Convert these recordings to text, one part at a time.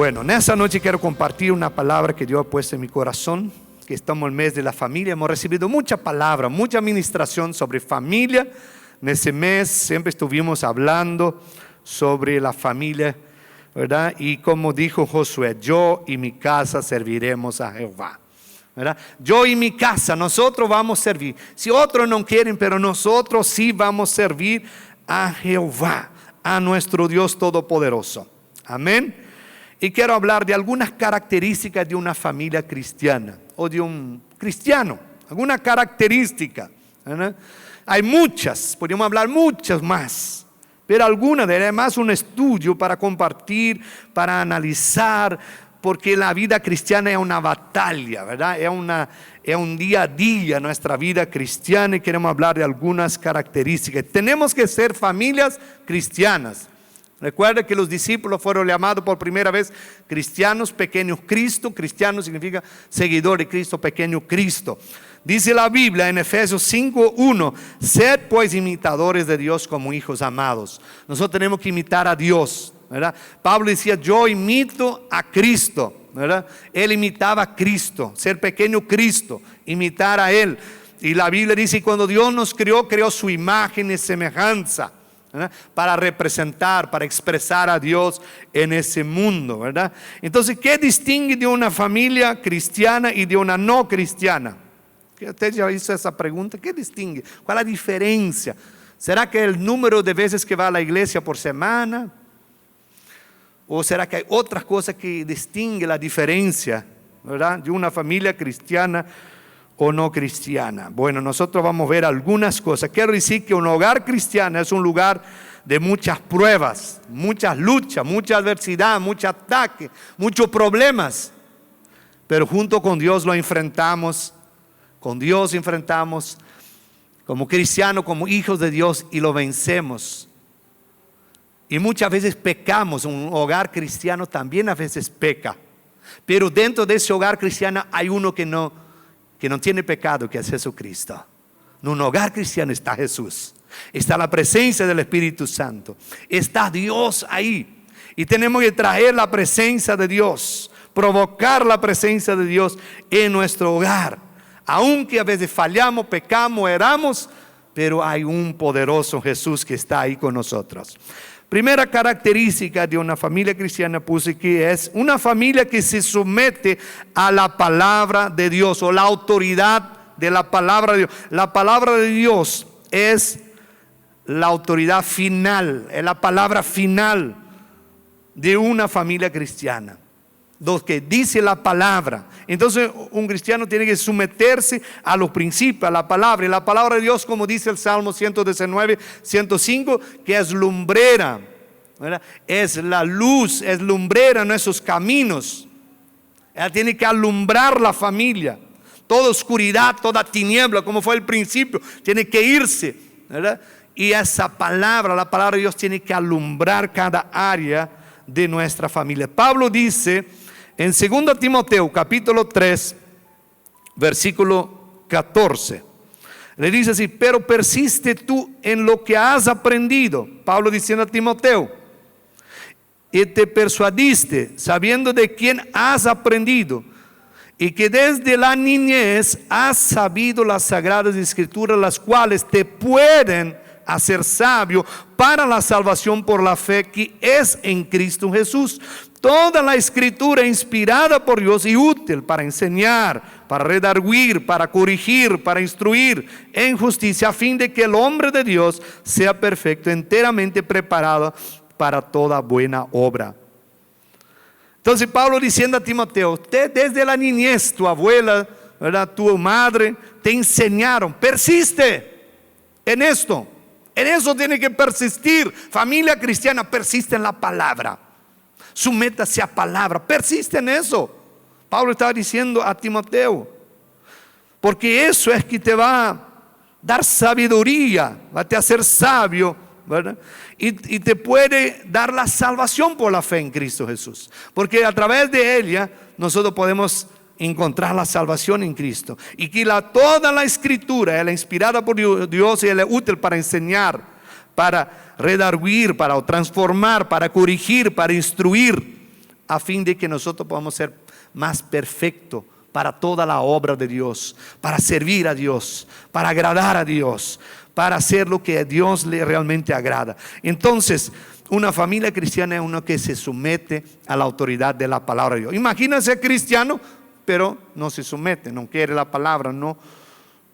Bueno, en esta noche quiero compartir una palabra que Dios ha puesto en mi corazón, que estamos en el mes de la familia. Hemos recibido mucha palabra, mucha administración sobre familia. En ese mes siempre estuvimos hablando sobre la familia, ¿verdad? Y como dijo Josué, yo y mi casa serviremos a Jehová, ¿verdad? Yo y mi casa, nosotros vamos a servir. Si otros no quieren, pero nosotros sí vamos a servir a Jehová, a nuestro Dios Todopoderoso. Amén. Y quiero hablar de algunas características de una familia cristiana o de un cristiano, alguna característica, ¿verdad? Hay muchas, podríamos hablar muchas más, pero algunas de ellas, más un estudio para compartir, para analizar, porque la vida cristiana es una batalla, ¿verdad? Es un día a día nuestra vida cristiana, y queremos hablar de algunas características. Tenemos que ser familias cristianas. Recuerda que los discípulos fueron llamados por primera vez cristianos, pequeños Cristo. Cristiano significa seguidor de Cristo, pequeño Cristo. Dice la Biblia en Efesios 5:1, sed pues imitadores de Dios como hijos amados. Nosotros tenemos que imitar a Dios, ¿verdad? Pablo decía, yo imito a Cristo, ¿verdad? Él imitaba a Cristo, ser pequeño Cristo, imitar a Él. Y la Biblia dice, cuando Dios nos creó, creó su imagen y semejanza, ¿verdad? Para representar, para expresar a Dios en ese mundo, ¿verdad? Entonces, ¿qué distingue de una familia cristiana y de una no cristiana? ¿Usted ya hizo esa pregunta? ¿Qué distingue? ¿Cuál es la diferencia? ¿Será que el número de veces que va a la iglesia por semana? ¿O será que hay otras cosas que distingue la diferencia, ¿verdad? De una familia cristiana o no cristiana? Bueno, nosotros vamos a ver algunas cosas. Quiero decir que un hogar cristiano es un lugar de muchas pruebas, muchas luchas, mucha adversidad, mucho ataque, muchos problemas. Pero junto con Dios lo enfrentamos. Con Dios enfrentamos como cristianos, como hijos de Dios, y lo vencemos. Y muchas veces pecamos. Un hogar cristiano también a veces peca. Pero dentro de ese hogar cristiano hay uno que no tiene pecado, que es Jesucristo. En un hogar cristiano está Jesús. Está la presencia del Espíritu Santo. Está Dios ahí. Y tenemos que traer la presencia de Dios. Provocar la presencia de Dios en nuestro hogar. Aunque a veces fallamos, pecamos, erramos, pero hay un poderoso Jesús que está ahí con nosotros. Primera característica de una familia cristiana puse que es una familia que se somete a la palabra de Dios, o la autoridad de la palabra de Dios. La palabra de Dios es la autoridad final, es la palabra final de una familia cristiana. Lo que dice la palabra. Entonces un cristiano tiene que someterse a los principios, a la palabra. Y la palabra de Dios, como dice el Salmo 119, 105, que es lumbrera, ¿verdad? Es la luz, es lumbrera en esos caminos. Ella tiene que alumbrar la familia. Toda oscuridad, toda tiniebla, como fue el principio, tiene que irse, ¿verdad? Y esa palabra, la palabra de Dios, tiene que alumbrar cada área de nuestra familia. Pablo dice en 2 Timoteo capítulo 3 versículo 14, le dice así, pero persiste tú en lo que has aprendido. Pablo diciendo a Timoteo, y te persuadiste sabiendo de quién has aprendido, y que desde la niñez has sabido las sagradas escrituras, las cuales te pueden hacer sabio para la salvación por la fe que es en Cristo Jesús. Toda la escritura inspirada por Dios y útil para enseñar, para redarguir, para corregir, para instruir en justicia, a fin de que el hombre de Dios sea perfecto, enteramente preparado para toda buena obra. Entonces Pablo diciendo a Timoteo, usted desde la niñez, tu abuela, ¿verdad?, tu madre, te enseñaron, persiste en esto. En eso tiene que persistir. Familia cristiana, persiste en la palabra. Sométase a palabra, persiste en eso. Pablo estaba diciendo a Timoteo, porque eso es que te va a dar sabiduría, va a te hacer sabio, ¿verdad? Y te puede dar la salvación por la fe en Cristo Jesús. Porque a través de ella nosotros podemos encontrar la salvación en Cristo. Y que toda la escritura es la inspirada por Dios y es útil para enseñar, para redarguir, para transformar, para corregir, para instruir a fin de que nosotros podamos ser más perfectos para toda la obra de Dios, para servir a Dios, para agradar a Dios, para hacer lo que a Dios le realmente agrada. Entonces, una familia cristiana es uno que se somete a la autoridad de la palabra de Dios. Imagínense cristiano, pero no se somete, no quiere la palabra, no,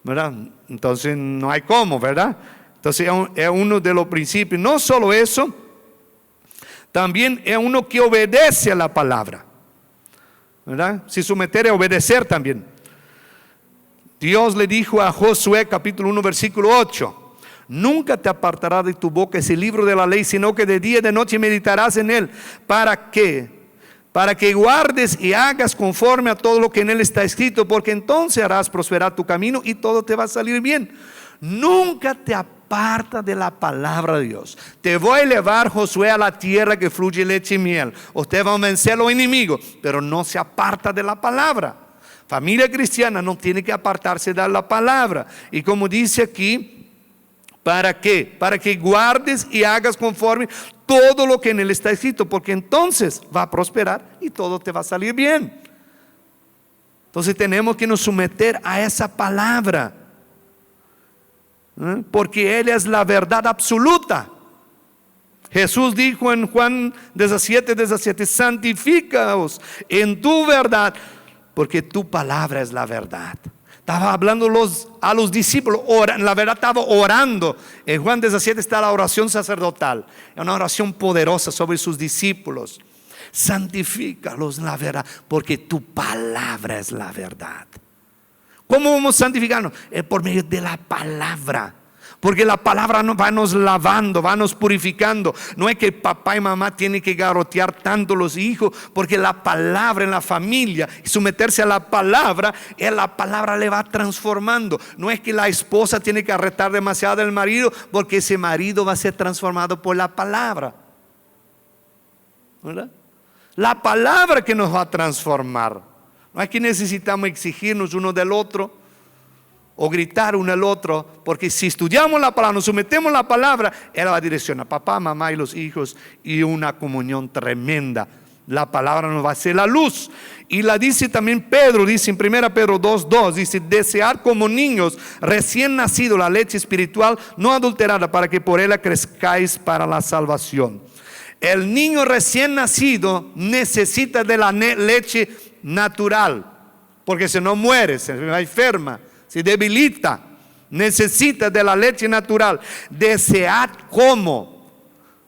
¿verdad? Entonces no hay cómo, ¿verdad? Entonces es uno de los principios. No solo eso, también es uno que obedece a la palabra, ¿verdad? Si someter es obedecer también. Dios le dijo a Josué capítulo 1 versículo 8: nunca te apartará de tu boca ese libro de la ley, sino que de día y de noche meditarás en él. ¿Para qué? Para que guardes y hagas conforme a todo lo que en él está escrito, porque entonces harás prosperar tu camino y todo te va a salir bien. Nunca te aparta de la palabra de Dios. Te voy a elevar, Josué, a la tierra que fluye leche y miel. Usted va a vencer a los enemigos, pero no se aparta de la palabra. Familia cristiana no tiene que apartarse de la palabra. Y como dice aquí, ¿para qué? Para que guardes y hagas conforme todo lo que en él está escrito, porque entonces va a prosperar y todo te va a salir bien. Entonces tenemos que nos someter a esa palabra, porque él es la verdad absoluta. Jesús dijo en Juan 17:17: santifícaos en tu verdad, porque tu palabra es la verdad. Estaba hablando a los discípulos, la verdad estaba orando. En Juan 17 está la oración sacerdotal, es una oración poderosa sobre sus discípulos. Santifícalos en la verdad, porque tu palabra es la verdad. ¿Cómo vamos a santificarnos? Es por medio de la palabra. Porque la palabra va nos lavando, va nos purificando. No es que papá y mamá tienen que garrotear tanto los hijos, porque la palabra en la familia, someterse a la palabra le va transformando. No es que la esposa tiene que arrestar demasiado al marido, porque ese marido va a ser transformado por la palabra, ¿verdad? La palabra que nos va a transformar. No es que necesitamos exigirnos uno del otro o gritar uno al otro, porque si estudiamos la palabra, nos sometemos a la palabra, Él va a direccionar a papá, mamá y los hijos, y una comunión tremenda. La palabra nos va a hacer la luz. Y la dice también Pedro, dice en 1 Pedro 2:2, dice: desear como niños recién nacidos la leche espiritual no adulterada, para que por ella crezcáis para la salvación. El niño recién nacido necesita de la leche natural, porque si no muere, se enferma, se debilita. Necesita de la leche natural. Desead como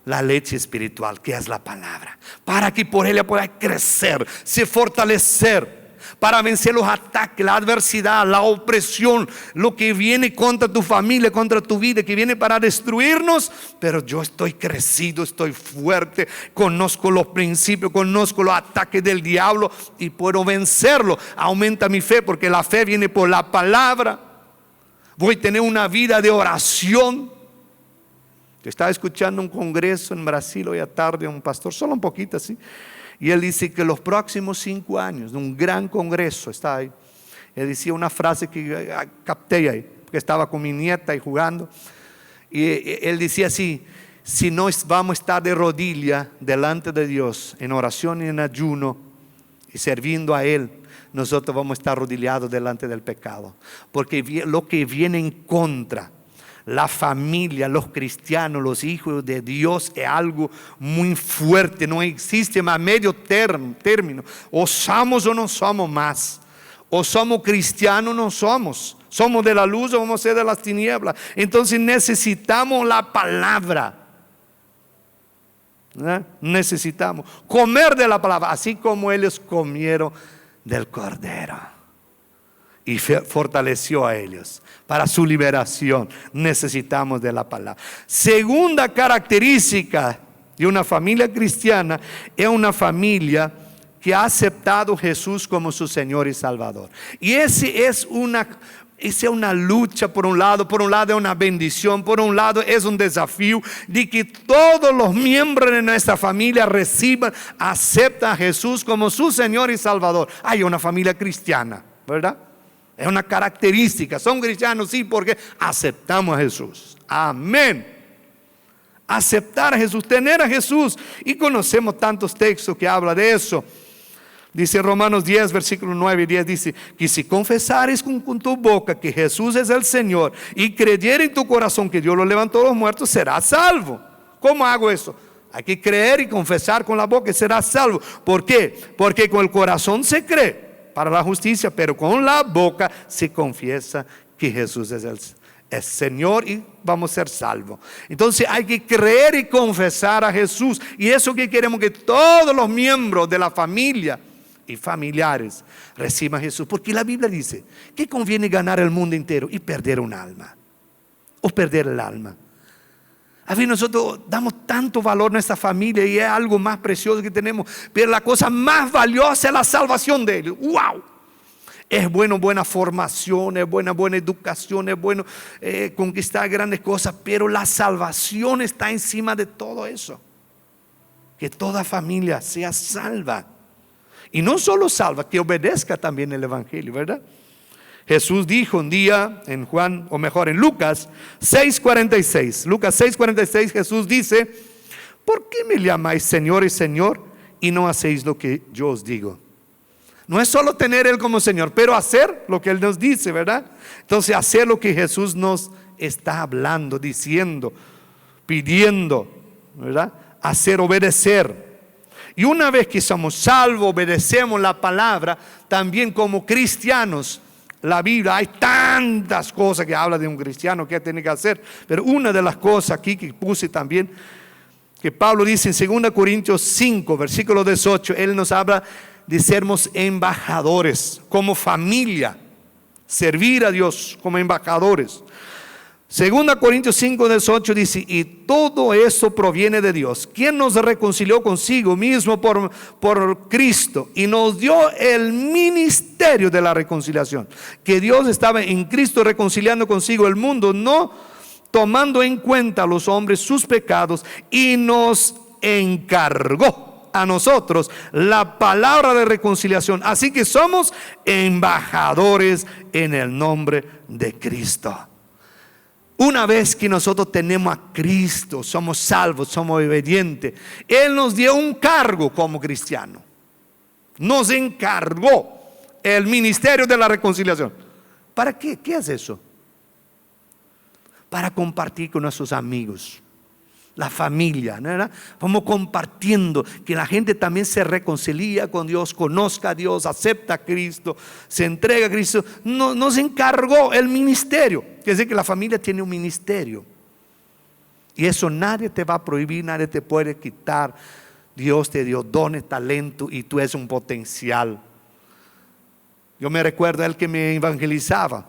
la leche espiritual, que es la palabra, para que por ella pueda crecer, se fortalecer, para vencer los ataques, la adversidad, la opresión, lo que viene contra tu familia, contra tu vida, que viene para destruirnos. Pero yo estoy crecido, estoy fuerte, conozco los principios, conozco los ataques del diablo y puedo vencerlo. Aumenta mi fe, porque la fe viene por la palabra. Voy a tener una vida de oración. Yo estaba escuchando un congreso en Brasil hoy a tarde, un pastor, solo un poquito así, y él dice que los próximos 5 años, un gran congreso, está ahí. Él decía una frase que capté ahí, porque estaba con mi nieta y jugando. Y él decía así: si no vamos a estar de rodilla delante de Dios, en oración y en ayuno, y sirviendo a Él, nosotros vamos a estar arrodillados delante del pecado. Porque lo que viene en contra la familia, los cristianos, los hijos de Dios, es algo muy fuerte. No existe más medio término. O somos o no somos más. O somos cristianos o no somos. Somos de la luz o vamos a ser de las tinieblas. Entonces necesitamos la palabra. Necesitamos comer de la palabra, así como ellos comieron del cordero y fortaleció a ellos para su liberación. Necesitamos de la palabra. Segunda característica de una familia cristiana es una familia que ha aceptado a Jesús como su Señor y Salvador. Y esa es una lucha. Por un lado es una bendición, por un lado es un desafío de que todos los miembros de nuestra familia aceptan a Jesús como su Señor y Salvador. Hay una familia cristiana, ¿verdad? Es una característica. Son cristianos, sí, porque aceptamos a Jesús. Amén. Aceptar a Jesús, tener a Jesús. Y conocemos tantos textos que hablan de eso. Dice Romanos 10, versículo 9 y 10, dice que si confesares con tu boca que Jesús es el Señor y creyeres en tu corazón que Dios lo levantó de los muertos, serás salvo. ¿Cómo hago eso? Hay que creer y confesar con la boca y serás salvo. ¿Por qué? Porque con el corazón se cree para la justicia, pero con la boca se confiesa que Jesús es Señor y vamos a ser salvos. Entonces hay que creer y confesar a Jesús. Y eso que queremos que todos los miembros de la familia y familiares reciban a Jesús. Porque la Biblia dice que conviene ganar el mundo entero y perder un alma. O perder el alma. A veces nosotros damos tanto valor a nuestra familia y es algo más precioso que tenemos. Pero la cosa más valiosa es la salvación de ellos. ¡Wow! Es bueno, buena formación, es buena educación, es bueno conquistar grandes cosas. Pero la salvación está encima de todo eso. Que toda familia sea salva. Y no solo salva, que obedezca también el evangelio, ¿verdad? Jesús dijo un día en Juan, o mejor en Lucas 6:46. Lucas 6:46 Jesús dice: ¿por qué me llamáis Señor y Señor y no hacéis lo que yo os digo? No es solo tener Él como Señor, pero hacer lo que Él nos dice, ¿verdad? Entonces hacer lo que Jesús nos está hablando, diciendo, pidiendo, ¿verdad? Hacer, obedecer. Y una vez que somos salvos, obedecemos la palabra, también como cristianos. La Biblia, hay tantas cosas que habla de un cristiano que tiene que hacer, pero una de las cosas aquí que puse también, que Pablo dice en 2 Corintios 5, versículo 18, él nos habla de sermos embajadores, como familia, servir a Dios como embajadores. 2 Corintios 5, 18 dice: y todo eso proviene de Dios, quien nos reconcilió consigo mismo por Cristo y nos dio el ministerio de la reconciliación. Que Dios estaba en Cristo reconciliando consigo el mundo, no tomando en cuenta a los hombres sus pecados, y nos encargó a nosotros la palabra de reconciliación. Así que somos embajadores en el nombre de Cristo. Una vez que nosotros tenemos a Cristo, somos salvos, somos obedientes, Él nos dio un cargo como cristiano. Nos encargó el ministerio de la reconciliación. ¿Para qué? ¿Qué es eso? Para compartir con nuestros amigos, la familia, ¿no? Vamos compartiendo, que la gente también se reconcilia con Dios, conozca a Dios, acepta a Cristo, se entrega a Cristo. Nos encargó el ministerio. Quiere decir que la familia tiene un ministerio, y eso nadie te va a prohibir, nadie te puede quitar. Dios te dio dones, talento, y tú eres un potencial. Yo me recuerdo el que me evangelizaba,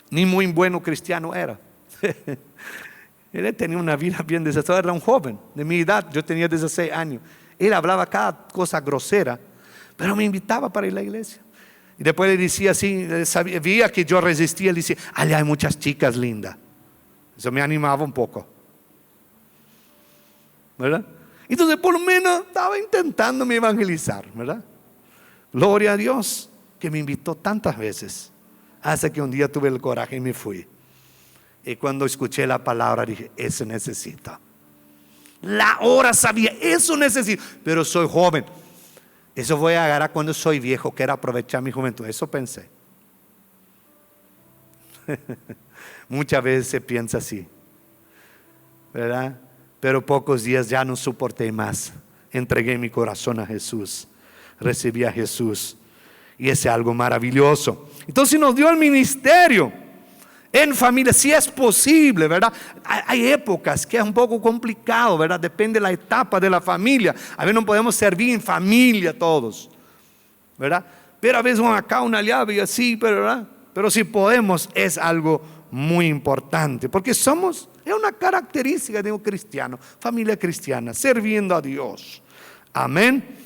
ni muy bueno cristiano era. Él tenía una vida bien desastrosa, era un joven de mi edad, yo tenía 16 años. Él hablaba cada cosa grosera, pero me invitaba para ir a la iglesia. Y después le decía así, veía que yo resistía, le decía: allá hay muchas chicas lindas. Eso me animaba un poco, ¿verdad? Entonces por lo menos estaba intentando evangelizar, ¿verdad? Gloria a Dios que me invitó tantas veces, hasta que un día tuve el coraje y me fui. Y cuando escuché la palabra dije: eso necesito. La hora sabía, eso necesito, pero soy joven. Eso voy a agarrar cuando soy viejo, quiero aprovechar mi juventud. Eso pensé. Muchas veces se piensa así, ¿verdad? Pero pocos días ya no soporté más. Entregué mi corazón a Jesús, recibí a Jesús, y ese es algo maravilloso. Entonces nos dio el ministerio en familia, si es posible, ¿verdad? Hay épocas que es un poco complicado, ¿verdad? Depende de la etapa de la familia. A veces no podemos servir en familia todos, ¿verdad? Pero a veces acá una llave y así, ¿verdad? Pero si podemos, es algo muy importante, porque es una característica de un cristiano, familia cristiana, sirviendo a Dios. Amén.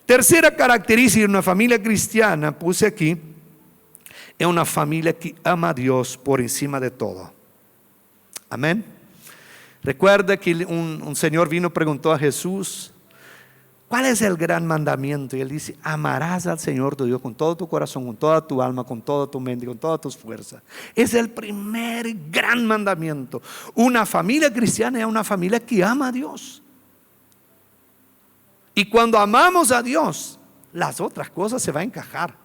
Tercera característica de una familia cristiana, puse aquí: es una familia que ama a Dios por encima de todo. Amén. Recuerda que un señor vino y preguntó a Jesús: ¿Cuál es el gran mandamiento? Y él dice, amarás al Señor tu Dios con todo tu corazón, con toda tu alma, con toda tu mente, con todas tus fuerzas. Es el primer gran mandamiento. Una familia cristiana es una familia que ama a Dios. Y cuando amamos a Dios, las otras cosas se van a encajar.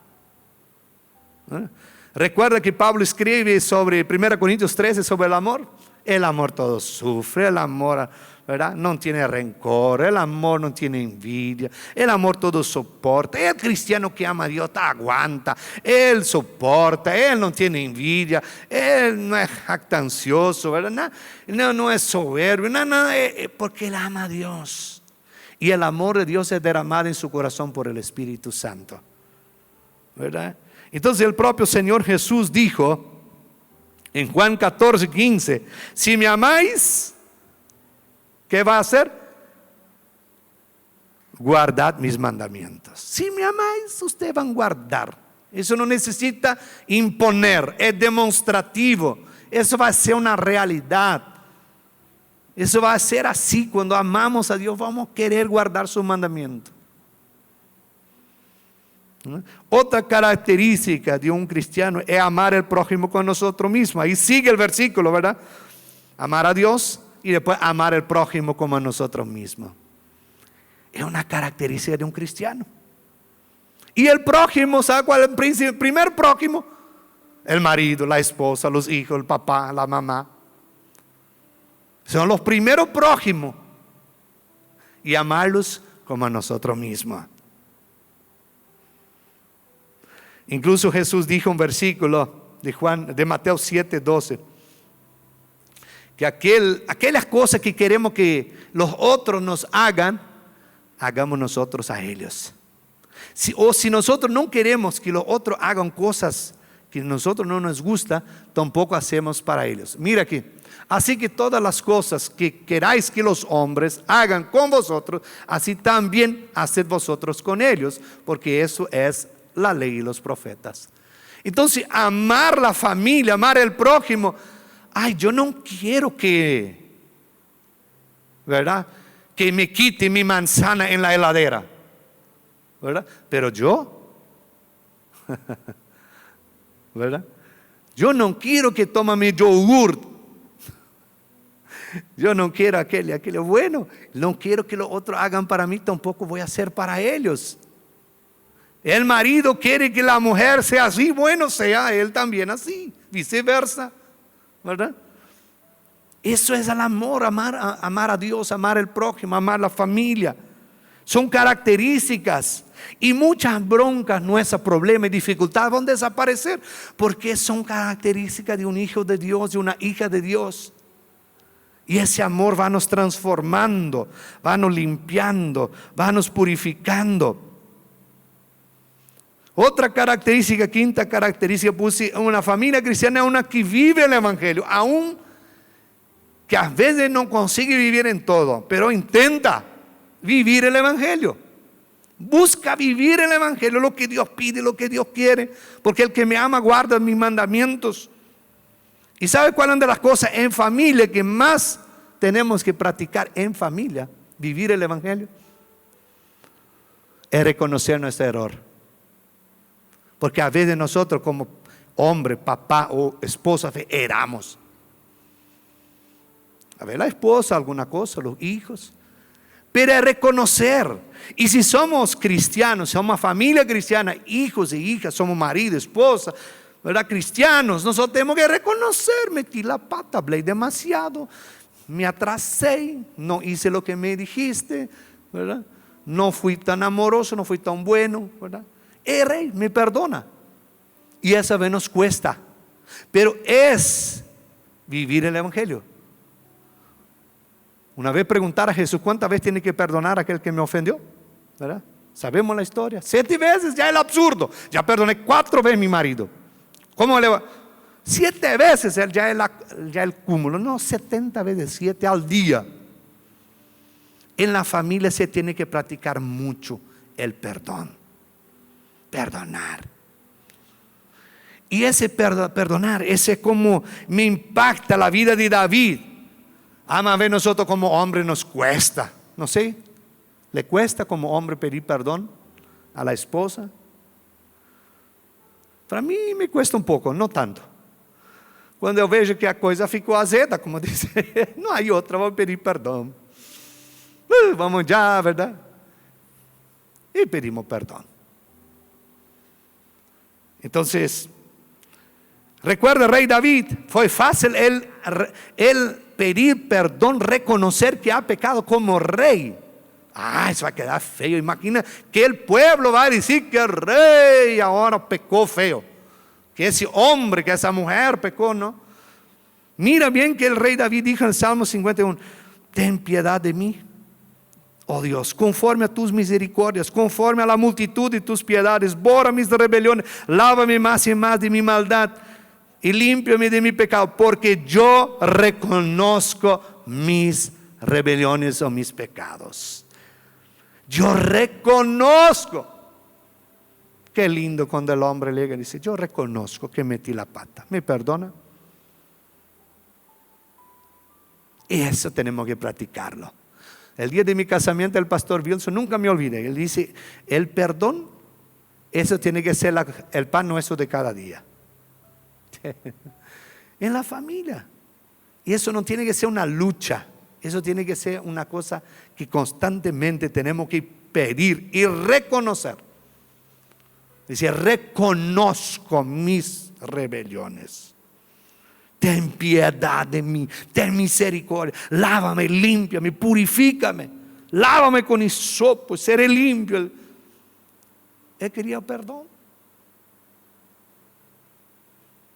Recuerda que Pablo escribe sobre 1 Corintios 13 sobre el amor. El amor todo sufre, el amor, ¿verdad?, no tiene rencor, el amor no tiene envidia, el amor todo soporta. El cristiano que ama a Dios aguanta, él soporta, él no tiene envidia, él no es jactancioso, ¿verdad? No es soberbio, porque él ama a Dios. Y el amor de Dios es derramado en su corazón por el Espíritu Santo, ¿verdad? Entonces el propio Señor Jesús dijo en Juan 14:15, si me amáis, ¿qué va a hacer? Guardad mis mandamientos. Si me amáis, ustedes van a guardar. Eso no necesita imponer, es demostrativo. Eso va a ser una realidad. Eso va a ser así. Cuando amamos a Dios, vamos a querer guardar sus mandamientos. Otra característica de un cristiano es amar al prójimo con nosotros mismos. Ahí sigue el versículo, ¿verdad? Amar a Dios y después amar al prójimo como a nosotros mismos. Es una característica de un cristiano. Y el prójimo, ¿sabe cuál es el primer prójimo? El marido, la esposa, los hijos, el papá, la mamá. Son los primeros prójimos. Y amarlos como a nosotros mismos. Incluso Jesús dijo un versículo de Mateo 7:12, que aquellas cosas que queremos que los otros nos hagan, hagamos nosotros a ellos. Si nosotros no queremos que los otros hagan cosas que a nosotros no nos gusta, tampoco hacemos para ellos. Mira aquí, así que todas las cosas que queráis que los hombres hagan con vosotros, así también haced vosotros con ellos, porque eso es la ley y los profetas. Entonces, amar la familia, amar el prójimo. Ay, yo no quiero que, ¿verdad?, que me quite mi manzana en la heladera, ¿verdad? Pero yo, ¿verdad?, yo no quiero que tome mi yogur. Yo no quiero aquello bueno. No quiero que los otros hagan para mí, tampoco voy a hacer para ellos. El marido quiere que la mujer sea así, bueno, sea él también así, viceversa, ¿verdad? Eso es el amor, amar a Dios, amar al prójimo, amar la familia. Son características. Y muchas broncas, nuestros problemas y dificultades van a desaparecer, porque son características de un hijo de Dios, de una hija de Dios. Y ese amor va nos transformando, va nos limpiando, va nos purificando. Otra característica, quinta característica, puse: una familia cristiana es una que vive el evangelio, aun que a veces no consigue vivir en todo, pero intenta vivir el evangelio. Busca vivir el evangelio, lo que Dios pide, lo que Dios quiere, porque el que me ama guarda mis mandamientos. ¿Y sabe cuál es de las cosas en familia que más tenemos que practicar en familia? Vivir el evangelio. Es reconocer nuestro error. Porque a veces nosotros como hombre, papá o esposa erramos. A ver, la esposa, alguna cosa, los hijos. Pero es reconocer. Y si somos cristianos, somos familia cristiana, hijos e hijas, somos marido, esposa, ¿verdad?, cristianos, nosotros tenemos que reconocer: metí la pata, hablé demasiado, me atrasé, no hice lo que me dijiste, ¿verdad? No fui tan amoroso, no fui tan bueno, ¿verdad? Erré, me perdona. Y esa vez nos cuesta, pero es vivir el evangelio. Una vez preguntar a Jesús: ¿cuántas veces tiene que perdonar a aquel que me ofendió? ¿Verdad? Sabemos la historia. 7 veces ya es absurdo. Ya perdoné 4 veces a mi marido. ¿Cómo le va? 7 veces ya el cúmulo. No, 70 veces, 7 al día. En la familia se tiene que practicar mucho el perdón. Perdonar. Y ese perdonar, ese como me impacta la vida de David. A ver, nosotros como hombres nos cuesta, no sé. ¿Le cuesta como hombre pedir perdón a la esposa? Para mí me cuesta un poco, no tanto. Quando eu vejo que a coisa ficou azeda, como diz, não há outra, vou pedir perdão. Vamos já, verdade? E pedimos perdão. Então, recuerda, rei David, foi fácil ele pedir perdão, reconhecer que há pecado como rei. Isso vai quedar feio. Imagina que o pueblo vai dizer que o rei agora pecou feio. Que esse homem, que essa mulher pecou, não? Mira bien que el rey David dijo en el Salmo 51, ten piedad de mí, oh Dios, conforme a tus misericordias, conforme a la multitud de tus piedades, borra mis rebeliones, lávame más y más de mi maldad y límpiame de mi pecado, porque yo reconozco mis rebeliones o mis pecados. Yo reconozco. Qué lindo cuando el hombre llega y dice, yo reconozco que metí la pata, ¿me perdona? Y eso tenemos que practicarlo. El día de mi casamiento, el pastor Wilson, nunca me olvidé, él dice, el perdón, eso tiene que ser el pan nuestro de cada día. En la familia. Y eso no tiene que ser una lucha, eso tiene que ser una cosa que constantemente tenemos que pedir y reconocer. Dice, reconozco mis rebeliones. Ten piedad de mí, ten misericordia, lávame, límpiame, purifícame, lávame con hisopo, seré limpio. Él quería perdón.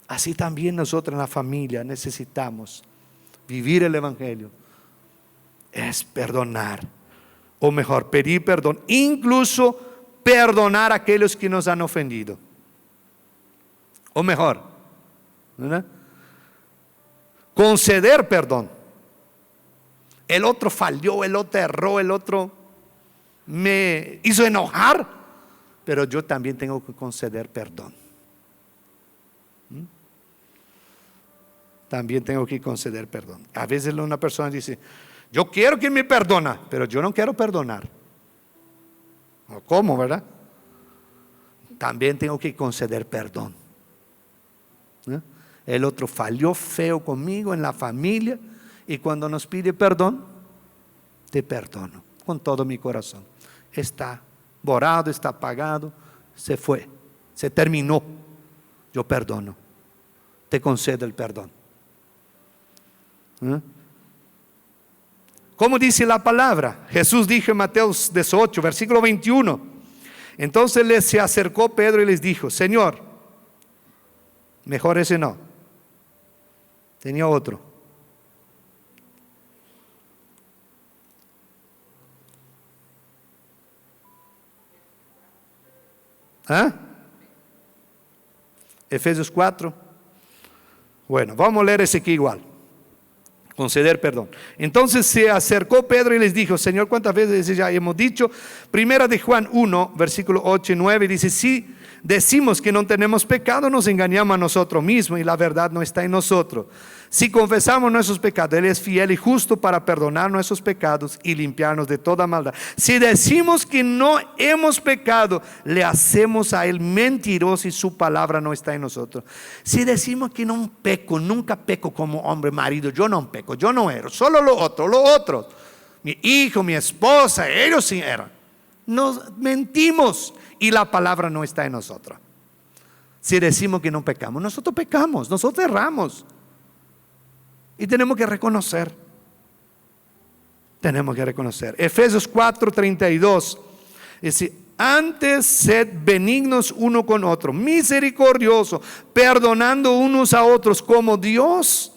Así también nosotros en la familia necesitamos vivir el evangelio. Es perdonar, o mejor, pedir perdón, incluso perdonar a aquellos que nos han ofendido. O mejor, ¿verdad? Conceder perdón. El otro falló, el otro erró, el otro me hizo enojar, pero yo también tengo que conceder perdón. También tengo que conceder perdón. A veces una persona dice, yo quiero que me perdona, pero yo no quiero perdonar. ¿Cómo, verdad? También tengo que conceder perdón. El otro falló feo conmigo en la familia y cuando nos pide perdón, te perdono con todo mi corazón. Está borrado, está apagado, se fue, se terminó. Yo perdono, te concedo el perdón. ¿Cómo dice la palabra? Jesús dijo en Mateo 18, versículo 21. Entonces se acercó Pedro y les dijo, Señor, mejor ese no. Tenía otro. Efesios 4. Bueno, vamos a leer ese aquí igual. Conceder perdón. Entonces se acercó Pedro y les dijo, Señor, ¿cuántas veces ya hemos dicho? Primera de Juan 1, versículo 8 y 9, dice, si decimos que no tenemos pecado, nos engañamos a nosotros mismos y la verdad no está en nosotros. Si confesamos nuestros pecados, Él es fiel y justo para perdonar nuestros pecados y limpiarnos de toda maldad. Si decimos que no hemos pecado, le hacemos a Él mentiroso y su palabra no está en nosotros. Si decimos que no peco, nunca peco como hombre, marido, yo no peco, yo no ero, solo los otros, mi hijo, mi esposa, ellos sí eran. Nos mentimos y la palabra no está en nosotros. Si decimos que no pecamos, nosotros pecamos, nosotros erramos. Y tenemos que reconocer. Efesios 4:32 dice, antes sed benignos uno con otro, misericordioso, perdonando unos a otros, como Dios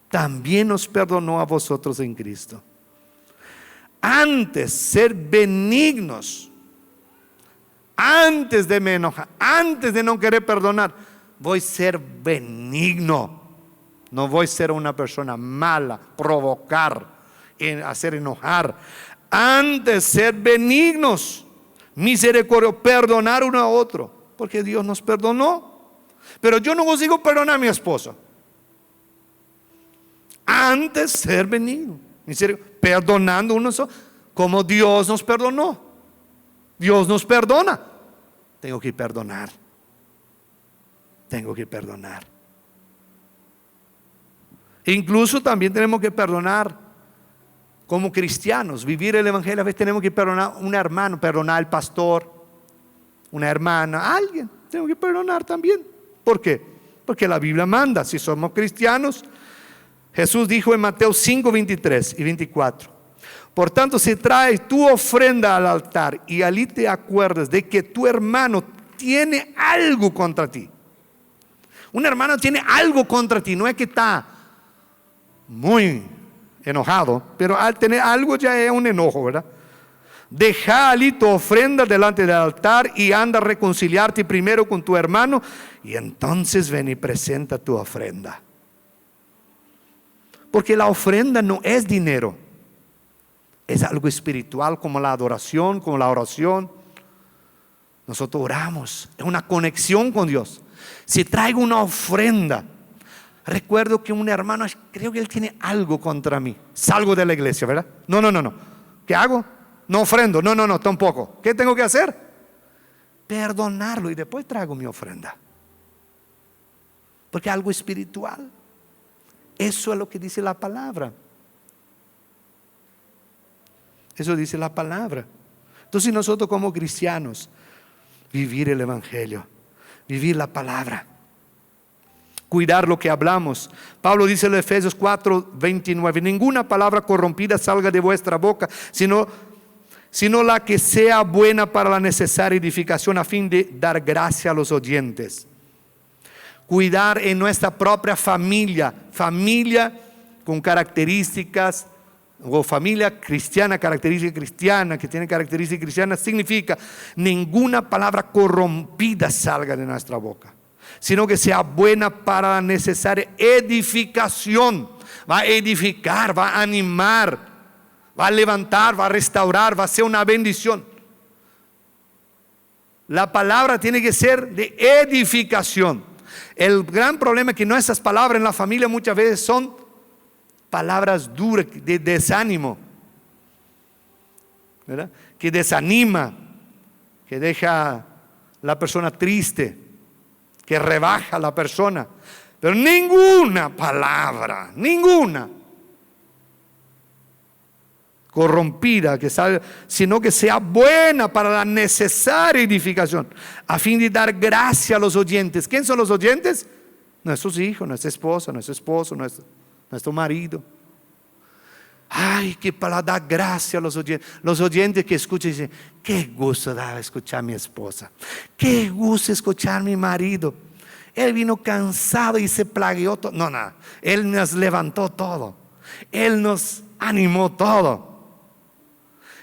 también nos perdonó a vosotros en Cristo. Antes ser benignos, antes de me enojar, antes de no querer perdonar, voy a ser benigno. No voy a ser una persona mala, provocar, hacer enojar. Antes ser benignos, misericordiosos, perdonar uno a otro, porque Dios nos perdonó. Pero yo no consigo perdonar a mi esposo. Antes ser benigno, perdonando uno a otro. como Dios nos perdonó. Dios nos perdona. Tengo que perdonar. Tengo que perdonar. Incluso también tenemos que perdonar como cristianos. Vivir el evangelio, a veces tenemos que perdonar a un hermano, perdonar al pastor, una hermana, a alguien. Tengo que perdonar también. ¿Por qué? Porque la Biblia manda. Si somos cristianos, Jesús dijo en Mateo 5, 23 y 24: por tanto, si traes tu ofrenda al altar y allí te acuerdas de que tu hermano tiene algo contra ti. Un hermano tiene algo contra ti, no es que está muy enojado, pero al tener algo ya es un enojo, ¿verdad? Deja allí tu ofrenda delante del altar y anda a reconciliarte primero con tu hermano, y entonces ven y presenta tu ofrenda. Porque la ofrenda no es dinero, es algo espiritual, como la adoración, como la oración. Nosotros oramos, es una conexión con Dios. Si traigo una ofrenda, recuerdo que un hermano, creo que él tiene algo contra mí, salgo de la iglesia, ¿verdad? No. ¿Qué hago? No ofrendo, no, tampoco. ¿Qué tengo que hacer? Perdonarlo y después traigo mi ofrenda. Porque es algo espiritual. Eso es lo que dice la palabra. Eso dice la palabra. Entonces nosotros como cristianos, vivir el evangelio, vivir la palabra, cuidar lo que hablamos. Pablo dice en Efesios 4, 29: ninguna palabra corrompida salga de vuestra boca, sino la que sea buena para la necesaria edificación, a fin de dar gracia a los oyentes. Cuidar en nuestra propia familia con características, o familia cristiana, característica cristiana, que tiene características cristianas, significa ninguna palabra corrompida salga de nuestra boca, sino que sea buena para la necesaria edificación. Va a edificar, va a animar, va a levantar, va a restaurar, va a ser una bendición. La palabra tiene que ser de edificación. El gran problema es que nuestras palabras en la familia muchas veces son palabras duras, de desánimo, ¿verdad? Que desanima, que deja a la persona triste, que rebaja a la persona. Pero ninguna palabra, ninguna corrompida, sino que sea buena para la necesaria edificación, a fin de dar gracia a los oyentes. ¿Quién son los oyentes? Nuestros hijos, nuestra esposa, nuestro esposo, nuestro marido. Ay, que para dar gracia a los oyentes. Los oyentes que escuchan y dicen: qué gusto da escuchar a mi esposa, qué gusto escuchar a mi marido. Él vino cansado y se plagueó todo. No, Él nos levantó todo, Él nos animó todo.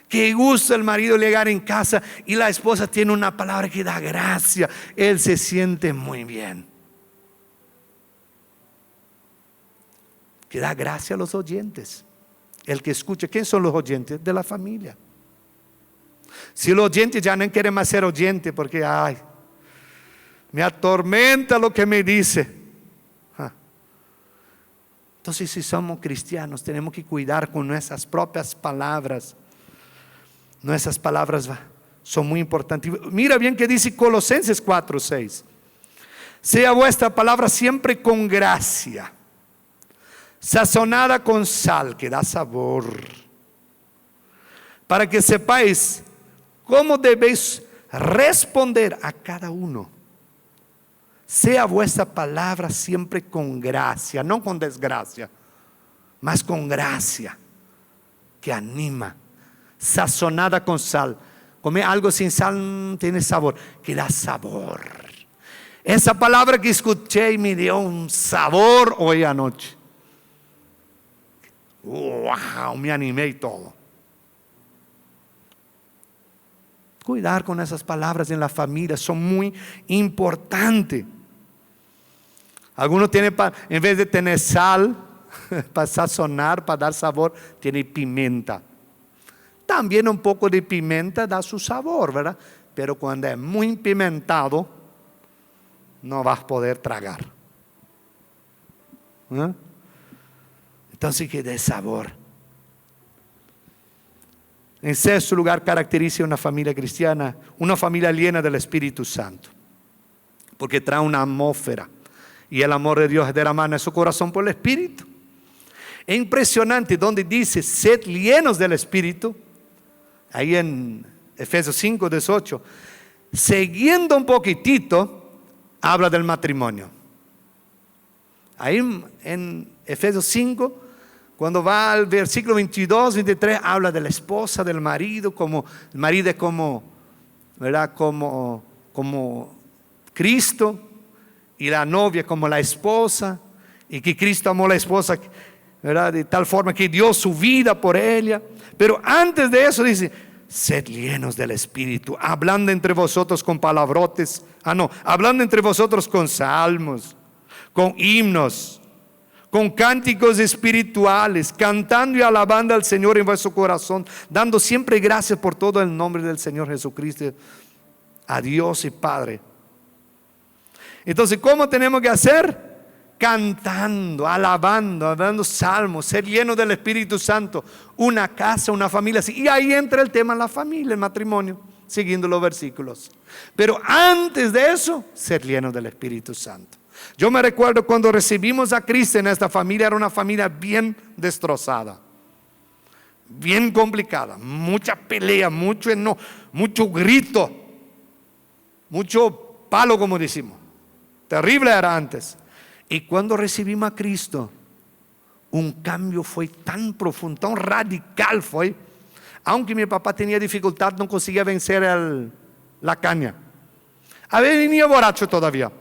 Qué gusto el marido llegar en casa y la esposa tiene una palabra que da gracia. Él se siente muy bien. Que da gracia a los oyentes. El que escucha. ¿Quién son los oyentes? De la familia. Si el oyente ya no quiere más ser oyente, porque ay, me atormenta lo que me dice. Entonces, si somos cristianos, tenemos que cuidar con nuestras propias palabras. Nuestras palabras son muy importantes. Mira bien que dice Colosenses 4, 6: sea vuestra palabra siempre con gracia, sazonada con sal, que da sabor, para que sepáis cómo debéis responder a cada uno. Sea vuestra palabra siempre con gracia, no con desgracia, mas con gracia, que anima, sazonada con sal. Comer algo sin sal no tiene sabor, que da sabor. Esa palabra que escuché me dio un sabor hoy anoche. Wow, me animé y todo. Cuidar con esas palabras en la familia son muy importantes. Algunos tienen, en vez de tener sal, para sazonar, para dar sabor, tiene pimienta. También un poco de pimienta da su sabor, ¿verdad? Pero cuando es muy pimentado, no vas a poder tragar. Entonces, que dé sabor. En sexto lugar, caracteriza una familia cristiana, una familia llena del Espíritu Santo, porque trae una atmósfera y el amor de Dios derrama en su corazón por el Espíritu. Es impresionante donde dice, sed llenos del Espíritu, ahí en Efesios 5, 18, siguiendo un poquitito, habla del matrimonio. Ahí en Efesios 5, cuando va al versículo 22, 23, habla de la esposa, del marido, como el marido es como, ¿verdad? Como Cristo, y la novia como la esposa, y que Cristo amó a la esposa, ¿verdad? De tal forma que dio su vida por ella. Pero antes de eso dice, sed llenos del Espíritu, hablando entre vosotros con palabrotes, hablando entre vosotros con salmos, con himnos, con cánticos espirituales, cantando y alabando al Señor en vuestro corazón, dando siempre gracias por todo el nombre del Señor Jesucristo, a Dios y Padre. Entonces, ¿cómo tenemos que hacer? Cantando, alabando, hablando salmos, ser lleno del Espíritu Santo, una casa, una familia así. Y ahí entra el tema de la familia, el matrimonio, siguiendo los versículos. Pero antes de eso, ser lleno del Espíritu Santo. Yo me recuerdo cuando recibimos a Cristo en esta familia, era una familia bien destrozada, bien complicada, mucha pelea, mucho enojo, mucho grito, mucho palo, como decimos. Terrible era antes. Y cuando recibimos a Cristo, un cambio fue tan profundo, tan radical fue. Aunque mi papá tenía dificultad, no conseguía vencer la caña. A veces venía borracho todavía,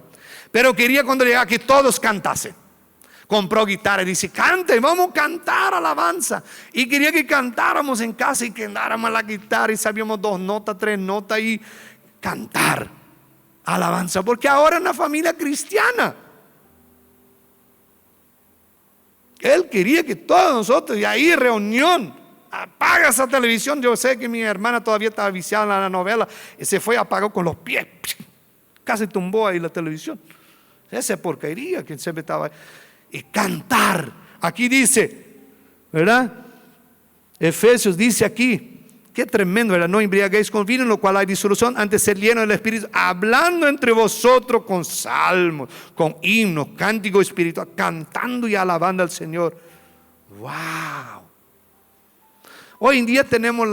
pero quería cuando llegaba que todos cantasen. Compró guitarra y dice, cante, vamos a cantar alabanza. Y quería que cantáramos en casa y que andáramos la guitarra y sabíamos 2 notas, 3 notas y cantar alabanza. Porque ahora es una familia cristiana. Él quería que todos nosotros, y ahí reunión, apaga esa televisión. Yo sé que mi hermana todavía estaba viciada en la novela y se fue, apagó con los pies, casi tumbó ahí la televisión. Esa porquería que siempre estaba ahí. Y cantar, aquí dice, ¿verdad? Efesios dice aquí, qué tremendo, ¿verdad? No embriaguéis con vino en lo cual hay disolución, antes ser lleno del Espíritu, hablando entre vosotros con salmos, con himnos, cántico espiritual, cantando y alabando al Señor. Wow. Hoy en día tenemos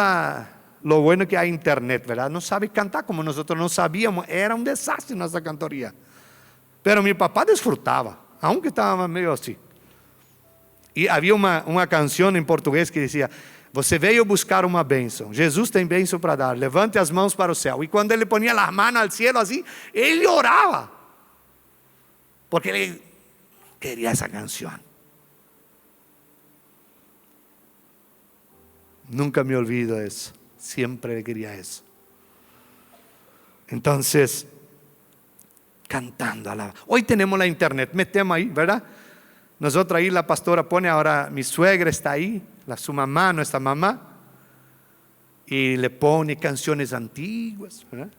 lo bueno que hay internet, ¿verdad? No sabe cantar como nosotros no sabíamos, era un desastre nuestra cantoría. Pero mi papá disfrutaba, aunque estaba medio así. E havia uma canção em português que dizia: você veio buscar uma bênção, Jesus tem bênção para dar, levante as mãos para o céu. E quando ele ponia as mãos ao cielo assim, ele orava, porque ele queria essa canção. Nunca me olvido de eso, siempre quería eso. Entonces, cantando alaba. Hoy tenemos la internet, metemos ahí, ¿verdad? Nosotros ahí, la pastora pone, ahora mi suegra está ahí, su mamá, nuestra mamá, y le pone canciones antiguas, ¿verdad?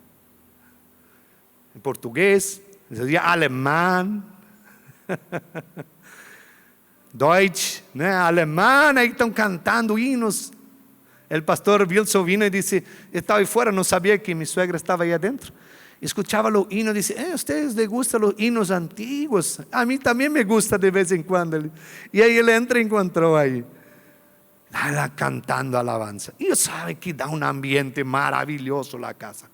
En portugués, alemán, Deutsch, ¿no? Alemán, ahí están cantando hinos. El pastor Wilson vino y dice, estaba ahí fuera, no sabía que mi suegra estaba ahí adentro. Escuchaba los hinos, dice, ¿a ustedes les gustan los hinos antiguos? A mí también me gusta de vez en cuando. Y ahí él entra y encontró ahí, cantando alabanza. Y sabe que da un ambiente maravilloso la casa.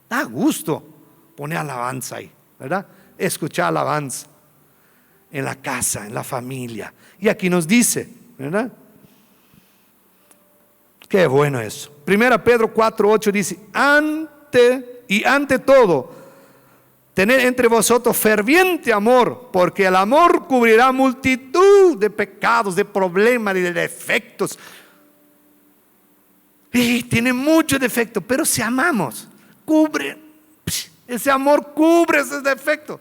Da gusto poner alabanza ahí, ¿verdad? Escuchar alabanza en la casa, en la familia. Y aquí nos dice, ¿verdad? Qué bueno eso. 1 Pedro 4:8 dice, ante todo, tener entre vosotros ferviente amor, porque el amor cubrirá multitud de pecados, de problemas, de defectos. Y tiene muchos defectos, pero si amamos, cubre, ese amor cubre esos defectos.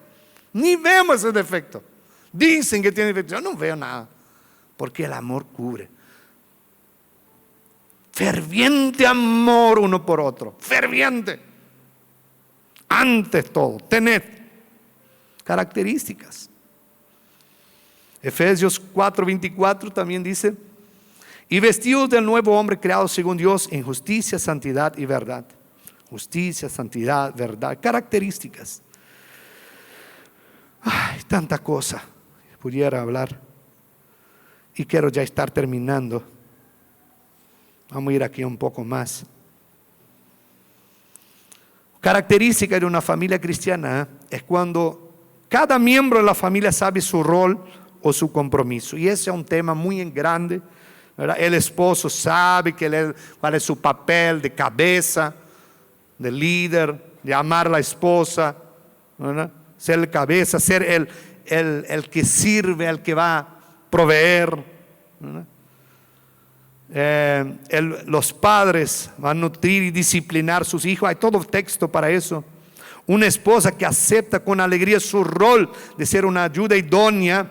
Ni vemos ese defecto. Dicen que tiene defectos, yo no veo nada, porque el amor cubre. Ferviente amor uno por otro, ferviente. Antes todo, tened características. Efesios 4:24 también dice, y vestidos del nuevo hombre creado según Dios en justicia, santidad y verdad. Justicia, santidad, verdad, características. Ay, tanta cosa pudiera hablar. Y quiero ya estar terminando. Vamos a ir aquí un poco más. Característica de una familia cristiana es cuando cada miembro de la familia sabe su rol o su compromiso. Y ese es un tema muy grande, ¿verdad? El esposo sabe cuál es su papel de cabeza, de líder, de amar a la esposa, ¿verdad? Ser el cabeza, ser el que sirve, el que va a proveer, ¿verdad? Los padres van a nutrir y disciplinar a sus hijos. Hay todo texto para eso. Una esposa que acepta con alegría su rol de ser una ayuda idónea,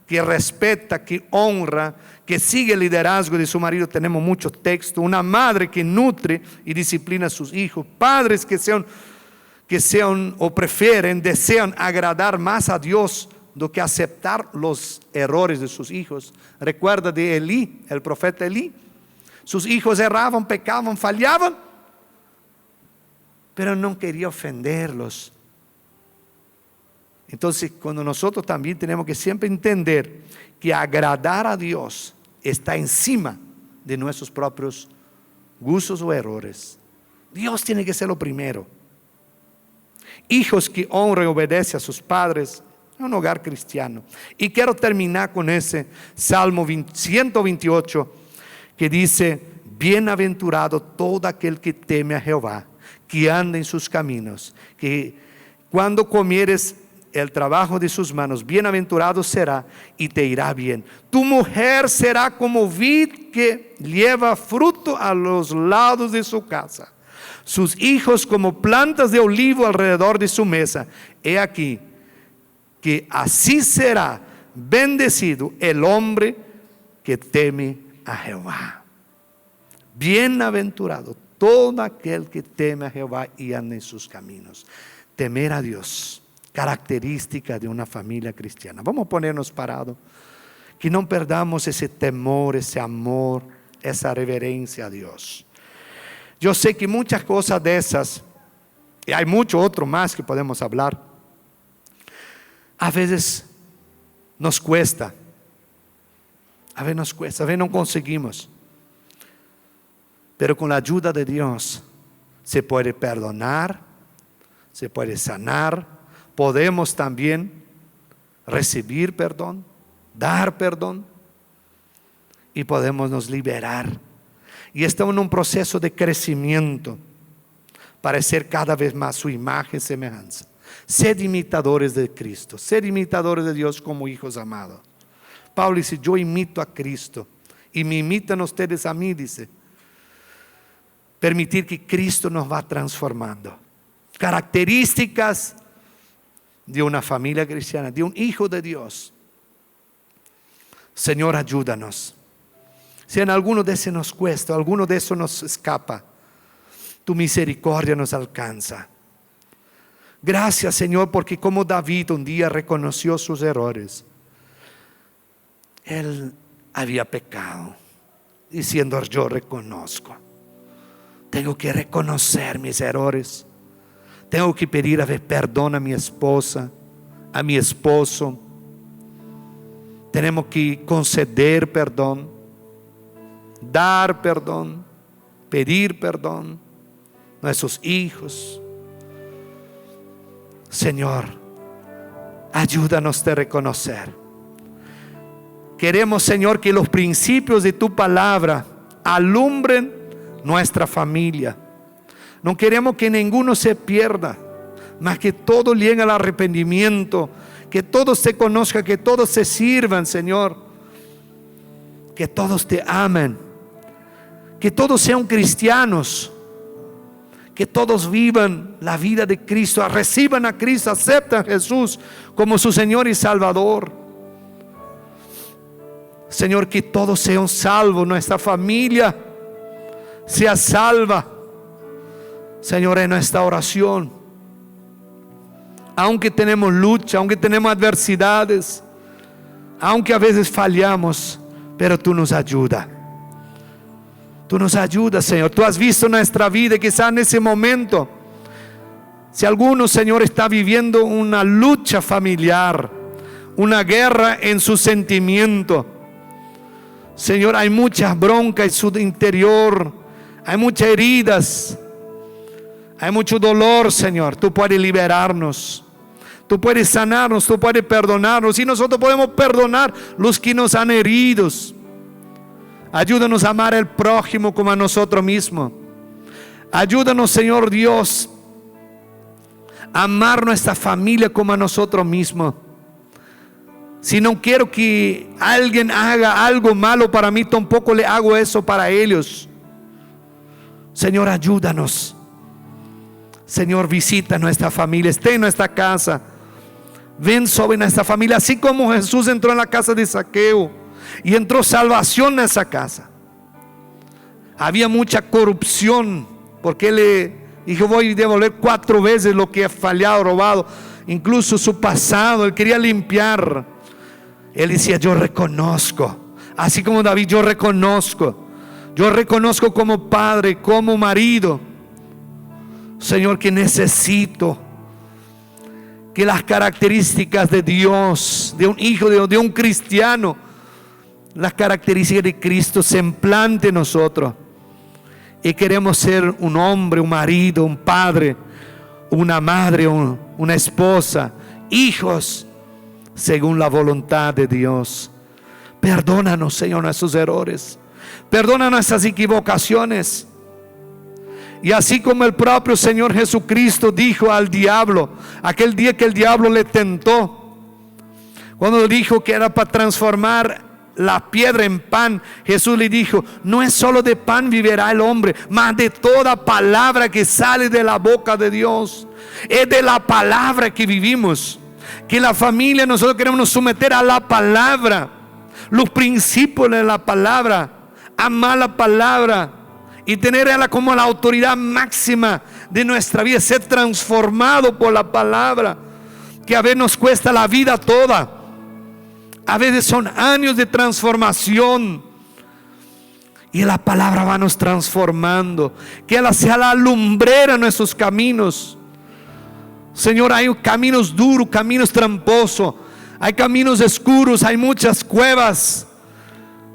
que respeta, que honra, que sigue el liderazgo de su marido. Tenemos muchos textos. Una madre que nutre y disciplina a sus hijos. Padres que sean o prefieren, desean agradar más a Dios do que aceptar los errores de sus hijos. Recuerda de Elí, el profeta Elí. Sus hijos erraban, pecaban, fallaban, pero no quería ofenderlos. Entonces, cuando nosotros también tenemos que siempre entender que agradar a Dios está encima de nuestros propios gustos o errores. Dios tiene que ser lo primero. Hijos que honran y obedecen a sus padres, un hogar cristiano. Y quiero terminar con ese Salmo 128 que dice: bienaventurado todo aquel que teme a Jehová, que anda en sus caminos, que cuando comieres el trabajo de sus manos, bienaventurado será y te irá bien. Tu mujer será como vid que lleva fruto a los lados de su casa, sus hijos como plantas de olivo alrededor de su mesa. He aquí que así será bendecido el hombre que teme a Jehová. Bienaventurado todo aquel que teme a Jehová y anda en sus caminos. Temer a Dios, característica de una familia cristiana. Vamos a ponernos parados, que no perdamos ese temor, ese amor, esa reverencia a Dios. Yo sé que muchas cosas de esas, y hay mucho otro más que podemos hablar, a veces nos cuesta, a veces no conseguimos, pero con la ayuda de Dios se puede perdonar, se puede sanar, podemos también recibir perdón, dar perdón y podemos nos liberar. Y estamos en un proceso de crecimiento para ser cada vez más su imagen y semejanza. Sed imitadores de Cristo, sed imitadores de Dios como hijos amados. Pablo dice: yo imito a Cristo y me imitan ustedes a mí, dice. Permitir que Cristo nos va transformando. Características de una familia cristiana, de un hijo de Dios. Señor, ayúdanos. Si en alguno de esos nos cuesta, alguno de esos nos escapa, tu misericordia nos alcanza. Gracias, Señor, porque como David un día reconoció sus errores, él había pecado, diciendo: yo reconozco, tengo que reconocer mis errores, tengo que pedir perdón a mi esposa, a mi esposo, tenemos que conceder perdón, dar perdón, pedir perdón a nuestros hijos. Señor, ayúdanos a reconocer. Queremos, Señor, que los principios de tu palabra alumbren nuestra familia. No queremos que ninguno se pierda, mas que todos lleguen al arrepentimiento, que todos se conozcan, que todos se sirvan, Señor, que todos te amen, que todos sean cristianos, que todos vivan la vida de Cristo, reciban a Cristo, aceptan a Jesús como su Señor y Salvador. Señor, que todos sean salvos, nuestra familia sea salva. Señor, en nuestra oración, aunque tenemos lucha, aunque tenemos adversidades, aunque a veces fallamos, pero tú nos ayudas. Tú nos ayudas, Señor. Tú has visto nuestra vida, quizás en ese momento. Si alguno, Señor, está viviendo una lucha familiar, una guerra en su sentimiento, Señor, hay muchas broncas en su interior, hay muchas heridas, hay mucho dolor, Señor. Tú puedes liberarnos, tú puedes sanarnos, tú puedes perdonarnos, y nosotros podemos perdonar los que nos han herido. Ayúdanos a amar al prójimo como a nosotros mismos. Ayúdanos, Señor Dios, a amar nuestra familia como a nosotros mismos. Si no quiero que alguien haga algo malo para mí, tampoco le hago eso para ellos. Señor, ayúdanos. Señor, visita nuestra familia, esté en nuestra casa. Ven sobre nuestra familia, así como Jesús entró en la casa de Zaqueo y entró salvación en esa casa. Había mucha corrupción, porque él le dijo: voy a devolver 4 veces lo que he fallado, robado. Incluso su pasado, él quería limpiar. Él decía: yo reconozco, así como David, yo reconozco como padre, como marido, Señor, que necesito que las características de Dios, de un hijo de Dios, de un cristiano, las características de Cristo se implanten en nosotros. Y queremos ser un hombre, un marido, un padre, una madre, una esposa, hijos, según la voluntad de Dios. Perdónanos, Señor, nuestros errores. Perdona nuestras equivocaciones. Y así como el propio Señor Jesucristo dijo al diablo, aquel día que el diablo le tentó, cuando dijo que era para transformar la piedra en pan, Jesús le dijo: no es solo de pan vivirá el hombre, mas de toda palabra que sale de la boca de Dios. Es de la palabra que vivimos. Que la familia, nosotros queremos nos someter a la palabra, los principios de la palabra, amar la palabra y tenerla como la autoridad máxima de nuestra vida, ser transformado por la palabra, que a veces nos cuesta la vida toda, a veces son años de transformación, y la palabra va nos transformando, que ella sea la lumbrera en nuestros caminos. Señor, hay caminos duros, caminos tramposos, hay caminos oscuros, hay muchas cuevas,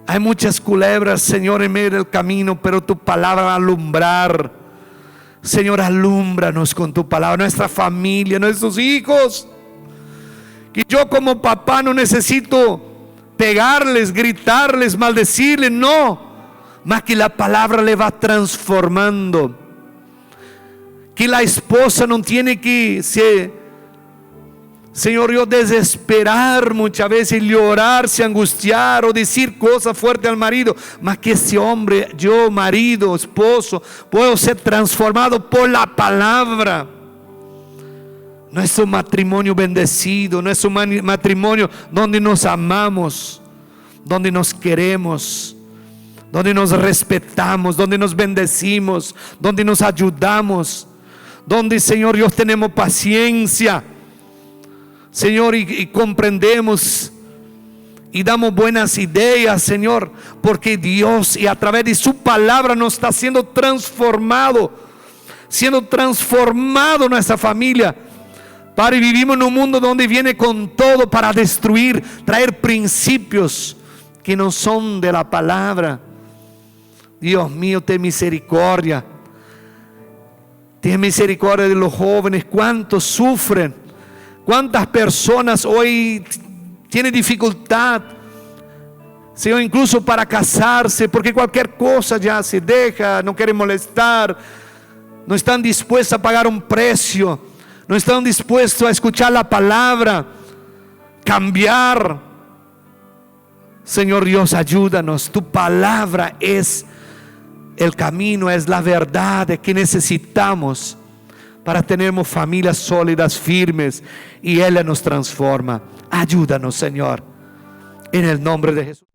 hay muchas culebras, Señor, en medio del camino, pero tu palabra va a alumbrar. Señor, alúmbranos con tu palabra, nuestra familia, nuestros hijos. Que yo como papá no necesito pegarles, gritarles, maldecirles, no, más que la palabra le va transformando. Que la esposa no tiene que Señor, yo desesperar muchas veces, llorar, se angustiar o decir cosas fuertes al marido, más que ese hombre, yo marido, esposo, puedo ser transformado por la palabra. Nuestro matrimonio bendecido, nuestro matrimonio donde nos amamos, donde nos queremos, donde nos respetamos, donde nos bendecimos, donde nos ayudamos, donde, Señor Dios, tenemos paciencia, Señor, y comprendemos y damos buenas ideas, Señor, porque Dios, y a través de su palabra, nos está siendo transformado nuestra familia. Padre, vivimos en un mundo donde viene con todo para destruir, traer principios que no son de la palabra. Dios mío, ten misericordia. Ten misericordia de los jóvenes, cuántos sufren, cuántas personas hoy tienen dificultad, Señor, incluso para casarse, porque cualquier cosa ya se deja, no quieren molestar, no están dispuestos a pagar un precio, no están dispuestos a escuchar la palabra, cambiar. Señor Dios, ayúdanos, tu palabra es el camino, es la verdad que necesitamos para tener familias sólidas, firmes, y Él nos transforma. Ayúdanos, Señor, en el nombre de Jesús.